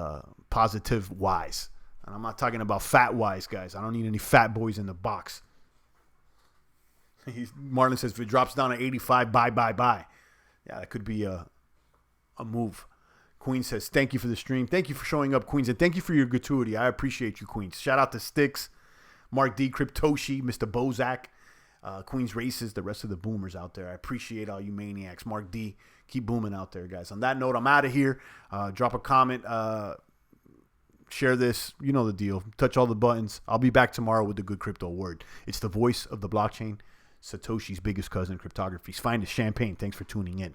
positive-wise. And I'm not talking about fat-wise, guys. I don't need any fat boys in the box. Marlon says, if it drops down to 85, buy. Yeah, that could be a move. Queen says, thank you for the stream. Thank you for showing up, Queens. And thank you for your gratuity. I appreciate you, Queens. Shout out to Sticks, Mark D, Cryptoshi, Mr. Bozak, Queens Races, the rest of the boomers out there. I appreciate all you maniacs. Mark D, keep booming out there, guys. On that note, I'm out of here. Drop a comment. Share this. You know the deal. Touch all the buttons. I'll be back tomorrow with the good crypto word. It's the voice of the blockchain, Satoshi's biggest cousin, cryptography's finest, Champagne. Thanks for tuning in.